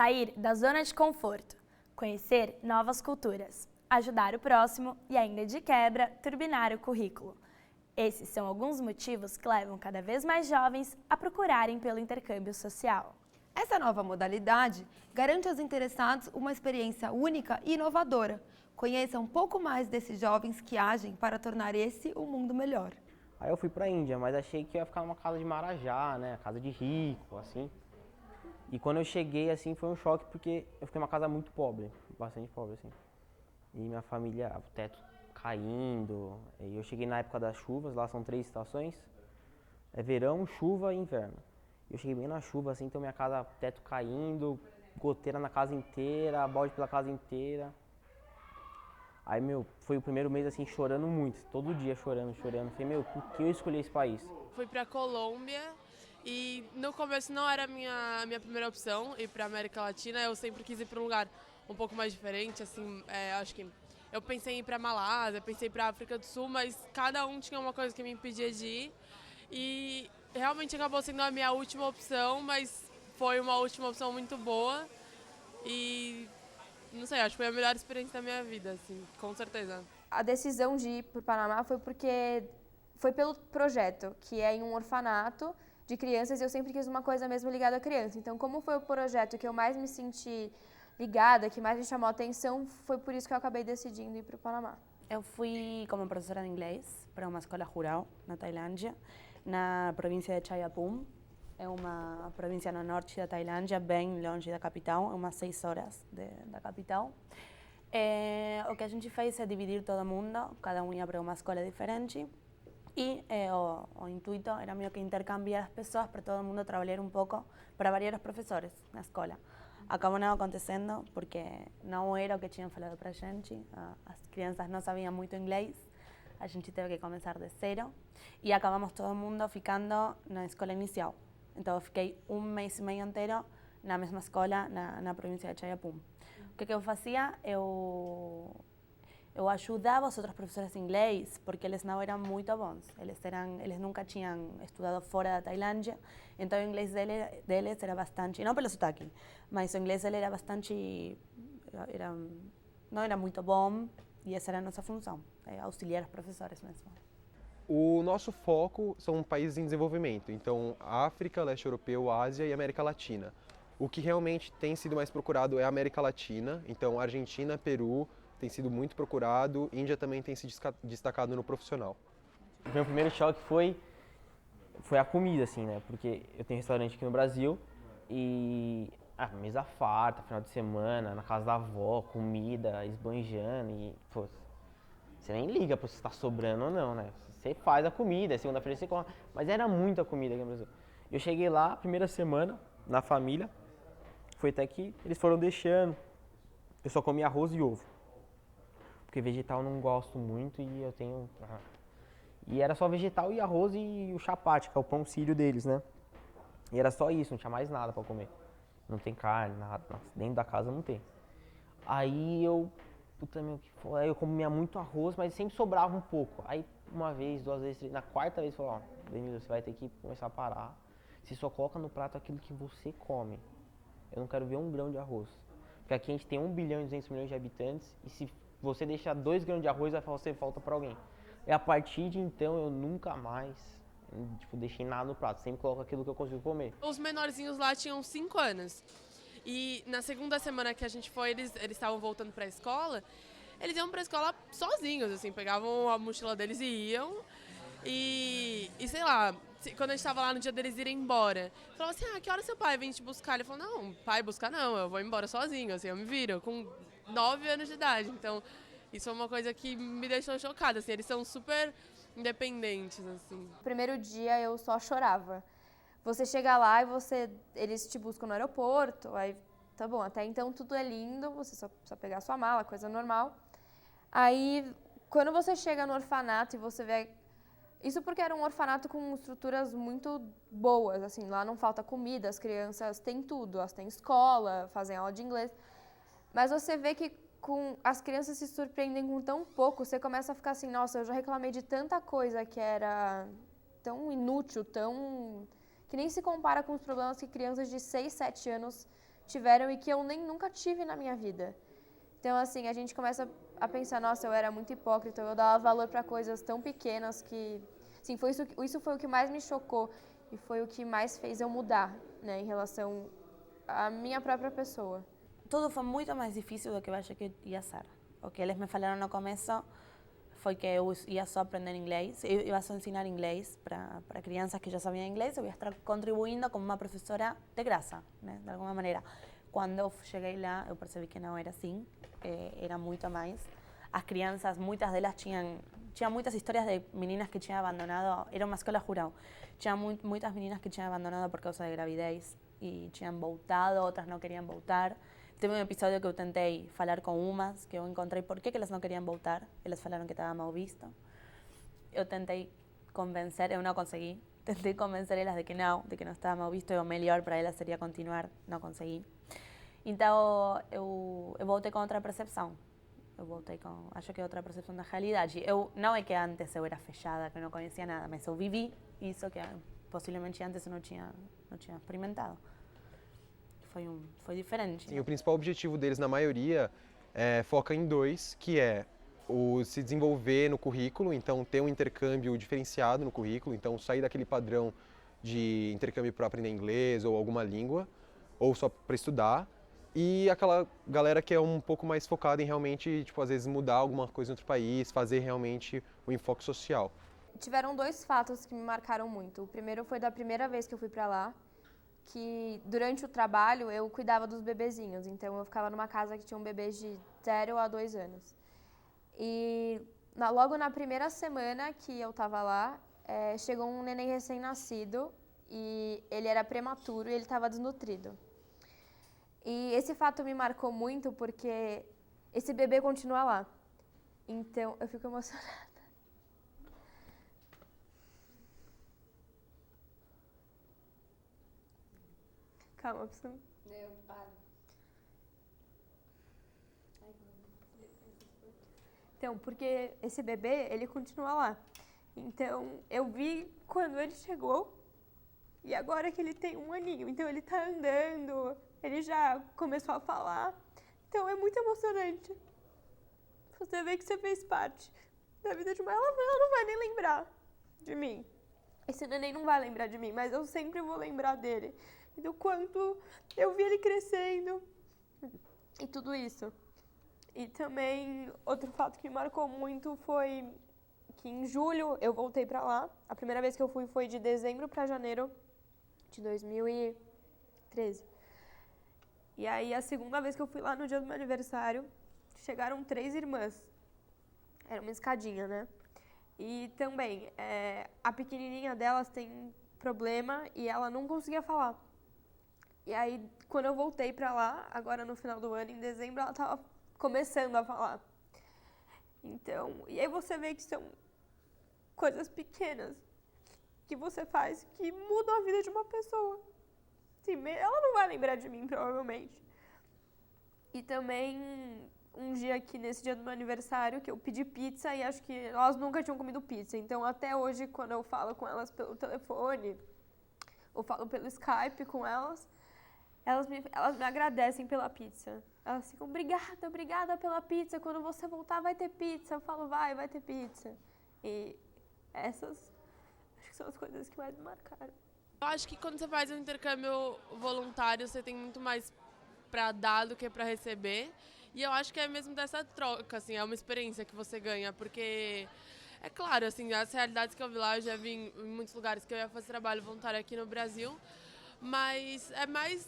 Sair da zona de conforto, conhecer novas culturas, ajudar o próximo e ainda de quebra, turbinar o currículo. Esses são alguns motivos que levam cada vez mais jovens a procurarem pelo intercâmbio social. Essa nova modalidade garante aos interessados uma experiência única e inovadora. Conheça um pouco mais desses jovens que agem para tornar esse um mundo melhor. Aí eu fui pra Índia, mas achei que ia ficar numa casa de marajá, né, casa de rico, assim. E quando eu cheguei, assim, foi um choque porque eu fiquei numa casa muito pobre, bastante pobre, assim. E minha família, o teto caindo, e eu cheguei na época das chuvas, lá são 3 estações, é verão, chuva e inverno. Eu cheguei bem na chuva, assim, então minha casa, teto caindo, goteira na casa inteira, balde pela casa inteira. Aí, foi o primeiro mês, assim, chorando muito, todo dia chorando. Falei, por que eu escolhi esse país? Fui pra Colômbia e no começo não era a minha primeira opção ir pra América Latina. Eu sempre quis ir pra um lugar um pouco mais diferente, assim, acho que eu pensei em ir pra Malásia, pensei pra África do Sul, mas cada um tinha uma coisa que me impedia de ir. E realmente acabou sendo a minha última opção, mas foi uma última opção muito boa e não sei, acho que foi a melhor experiência da minha vida, assim, com certeza. A decisão de ir para o Panamá foi pelo projeto, que é em um orfanato de crianças, e eu sempre quis uma coisa mesmo ligada à criança. Então, como foi o projeto que eu mais me senti ligada, que mais me chamou a atenção, foi por isso que eu acabei decidindo ir para o Panamá. Eu fui como professora de inglês para uma escola rural na Tailândia, na província de Chayapum. É uma província no norte da Tailândia, bem longe da capital, umas 6 horas da capital. O que a gente fez é dividir todo mundo, cada um ia para uma escola diferente. E o intuito era meio que intercambiar as pessoas para todo mundo trabalhar um pouco, para variar os professores na escola. Acabou não acontecendo porque não era o que tinham falado para a gente, as crianças não sabiam muito inglês, a gente teve que começar de zero e acabamos todo mundo ficando na escola inicial. Então eu fiquei 1 mês e meio inteiro na mesma escola na província de Chayapum. O que eu fazia? Eu ajudava os outros professores de inglês, porque eles não eram muito bons. Eles nunca tinham estudado fora da Tailândia, então o inglês deles era bastante, não pelo sotaque, mas o inglês dele era bastante, não era muito bom, e essa era a nossa função, auxiliar os professores mesmo. O nosso foco são países em desenvolvimento, então África, Leste Europeu, Ásia e América Latina. O que realmente tem sido mais procurado é a América Latina, então Argentina, Peru tem sido muito procurado, Índia também tem se destacado no profissional. O meu primeiro choque foi a comida, assim, né? Porque eu tenho restaurante aqui no Brasil e mesa farta, final de semana, na casa da avó, comida, esbanjando e, pô, você nem liga pra se tá sobrando ou não, né? Você faz a comida, segunda-feira você come, mas era muita comida aqui no Brasil. Eu cheguei lá, primeira semana, na família, foi até que eles foram deixando, eu só comia arroz e ovo. Porque vegetal eu não gosto muito e eu tenho... E era só vegetal e arroz e o chapate, que é o pão sírio deles, né? E era só isso, não tinha mais nada pra comer. Não tem carne, nada, dentro da casa não tem. Aí eu... Puta, meu, que foda. Aí eu comia muito arroz, mas sempre sobrava um pouco. Aí uma vez, 2 vezes, na quarta vez, falou, ó, Denilson, você vai ter que começar a parar. Você só coloca no prato aquilo que você come. Eu não quero ver 1 grão de arroz. Porque aqui a gente tem 1 bilhão e 200 milhões de habitantes e se você deixar 2 grãos de arroz, vai fazer falta pra alguém. E a partir de então, eu nunca mais, deixei nada no prato. Sempre coloco aquilo que eu consigo comer. Os menorzinhos lá tinham 5 anos. E na segunda semana que a gente foi, eles estavam voltando pra escola. Eles iam pra escola sozinhos, assim, pegavam a mochila deles e iam. E sei lá, quando a gente tava lá no dia deles irem embora, falava assim, que hora seu pai vem te buscar? Ele falou, não, pai buscar não, eu vou embora sozinho, assim, eu me viro, com 9 anos de idade. Então, isso é uma coisa que me deixou chocada, assim, eles são super independentes, assim. No primeiro dia eu só chorava. Você chega lá e eles te buscam no aeroporto, aí tá bom, até então tudo é lindo, você só precisa pegar sua mala, coisa normal. Aí, quando você chega no orfanato e você vê... Isso porque era um orfanato com estruturas muito boas, assim, lá não falta comida, as crianças têm tudo, elas têm escola, fazem aula de inglês. Mas você vê que as crianças se surpreendem com tão pouco, você começa a ficar assim, nossa, eu já reclamei de tanta coisa que era tão inútil, que nem se compara com os problemas que crianças de 6, 7 anos tiveram e que eu nem nunca tive na minha vida. Então, assim, a gente começa a pensar, nossa, eu era muito hipócrita, eu dava valor para coisas tão pequenas que... Assim, isso foi o que mais me chocou e foi o que mais fez eu mudar, né, em relação à minha própria pessoa. Tudo foi muito mais difícil do que eu achei que ia ser. O que eles me falaram no começo foi que eu ia só aprender inglês, eu ia só ensinar inglês para crianças que já sabiam inglês, eu ia estar contribuindo como uma professora de graça, né, de alguma maneira. Quando eu cheguei lá, eu percebi que não era assim, era muito mais. As crianças, muitas delas tinham muitas histórias de meninas que tinham abandonado, era uma escola rural, tinha muitas meninas que tinham abandonado por causa de gravidez e tinham voltado, outras não queriam voltar. Teve um episódio que eu tentei falar com umas, que eu encontrei por que elas não queriam voltar, elas falaram que estava mal visto. Eu tentei convencer, eu não consegui, tentei convencer elas de que não estava mal visto e o melhor para elas seria continuar, não consegui. Então eu voltei com outra percepção. Eu voltei com, acho que outra percepção da realidade. Não é que antes eu era fechada, que eu não conhecia nada, mas eu vivi isso que possivelmente antes eu não tinha experimentado. Foi diferente. Sim, o principal objetivo deles, na maioria, foca em dois, que é o se desenvolver no currículo, então ter um intercâmbio diferenciado no currículo, então sair daquele padrão de intercâmbio para aprender inglês ou alguma língua, ou só para estudar. E aquela galera que é um pouco mais focada em realmente, tipo, às vezes mudar alguma coisa em outro país, fazer realmente o enfoque social. Tiveram dois fatos que me marcaram muito. O primeiro foi da primeira vez que eu fui para lá, que durante o trabalho eu cuidava dos bebezinhos. Então eu ficava numa casa que tinha um bebê de 0 a 2 anos. E logo na primeira semana que eu estava lá, chegou um neném recém-nascido e ele era prematuro e ele estava desnutrido. E esse fato me marcou muito porque esse bebê continua lá. Então, eu fico emocionada. Calma, preciso... Não, para. Então, porque esse bebê, ele continua lá. Então, eu vi quando ele chegou e agora que ele tem 1 aninho. Então, ele tá andando, ele já começou a falar. Então, é muito emocionante. Você vê que você fez parte da vida de uma... Ela não vai nem lembrar de mim. Esse neném não vai lembrar de mim, mas eu sempre vou lembrar dele. E do quanto eu vi ele crescendo e tudo isso. E também, outro fato que me marcou muito foi que em julho eu voltei pra lá. A primeira vez que eu fui foi de dezembro pra janeiro de 2013. E aí, a segunda vez que eu fui lá no dia do meu aniversário, chegaram 3 irmãs. Era uma escadinha, né? E também, a pequenininha delas tem problema e ela não conseguia falar. E aí, quando eu voltei pra lá, agora no final do ano, em dezembro, ela tava começando a falar. Então, e aí você vê que são coisas pequenas que você faz que mudam a vida de uma pessoa. Sim, ela não vai lembrar de mim, provavelmente. E também, um dia aqui, nesse dia do meu aniversário, que eu pedi pizza e acho que elas nunca tinham comido pizza. Então, até hoje, quando eu falo com elas pelo telefone, ou falo pelo Skype com elas me agradecem pela pizza. Elas ficam, obrigada pela pizza. Quando você voltar, vai ter pizza. Eu falo, vai ter pizza. E essas, acho que são as coisas que mais me marcaram. Eu acho que quando você faz um intercâmbio voluntário, você tem muito mais para dar do que para receber. E eu acho que é mesmo dessa troca, assim, é uma experiência que você ganha, porque é claro, assim, as realidades que eu vi lá, eu já vi em muitos lugares que eu ia fazer trabalho voluntário aqui no Brasil, mas é mais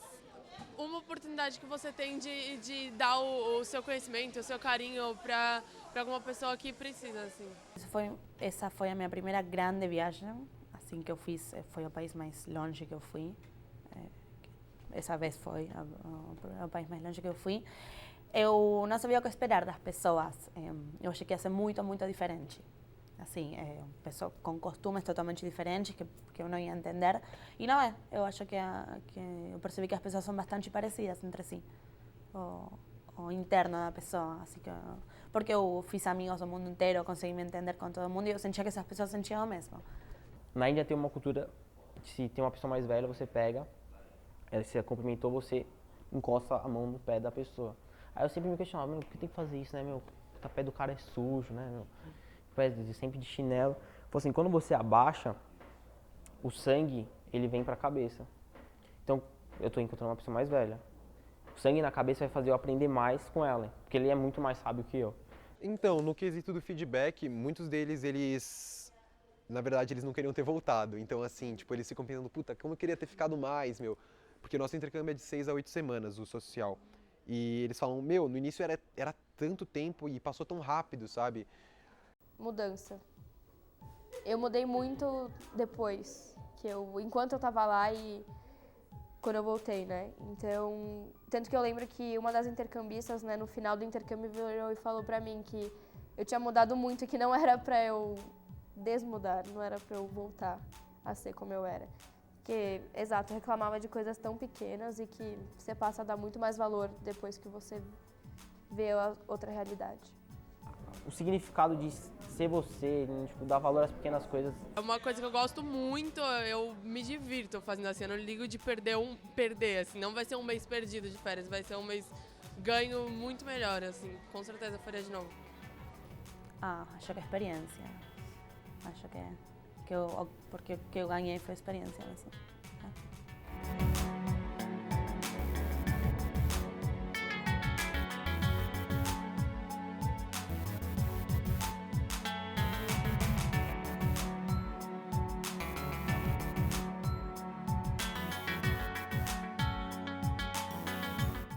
uma oportunidade que você tem de dar o seu conhecimento, o seu carinho para alguma pessoa que precisa, assim. Essa foi a minha primeira grande viagem, assim que eu fiz, foi o país mais longe que eu fui. Essa vez foi o país mais longe que eu fui. Eu não sabia o que esperar das pessoas. Eu achei que ia ser muito, muito diferente. Assim, pessoas com costumes totalmente diferentes que eu não ia entender. E não é. Eu acho que eu percebi que as pessoas são bastante parecidas entre si. O interno da pessoa. Assim que, porque eu fiz amigos do mundo inteiro, consegui me entender com todo mundo e eu sentia que essas pessoas sentiam o mesmo. Na Índia tem uma cultura, se tem uma pessoa mais velha, você pega, ela se cumprimentou, você encosta a mão no pé da pessoa. Aí eu sempre me questionava, meu, por que tem que fazer isso, né, meu? O pé do cara é sujo, né, meu? Pé sempre de chinelo. Falei assim, quando você abaixa, o sangue, ele vem pra cabeça. Então, eu tô encontrando uma pessoa mais velha. O sangue na cabeça vai fazer eu aprender mais com ela, porque ele é muito mais sábio que eu. Então, no quesito do feedback, muitos deles, na verdade, eles não queriam ter voltado. Então, assim, tipo, eles ficam pensando, puta, como eu queria ter ficado mais, meu. Porque o nosso intercâmbio é de 6 a 8 semanas, o social. E eles falam, meu, no início era tanto tempo e passou tão rápido, sabe? Mudança. Eu mudei muito depois, enquanto eu tava lá e quando eu voltei, né? Então, tanto que eu lembro que uma das intercambistas, né, no final do intercâmbio virou e falou pra mim que eu tinha mudado muito e que não era pra eu desmudar, não era pra eu voltar a ser como eu era. Porque, exato, eu reclamava de coisas tão pequenas e que você passa a dar muito mais valor depois que você vê a outra realidade. O significado de ser você, tipo, dar valor às pequenas coisas. É uma coisa que eu gosto muito, eu me divirto fazendo assim, eu não ligo de perder, assim, não vai ser um mês perdido de férias, vai ser um mês ganho muito melhor, assim, com certeza eu faria de novo. Acho que é experiência. Acho que porque o que eu ganhei foi experiência, assim.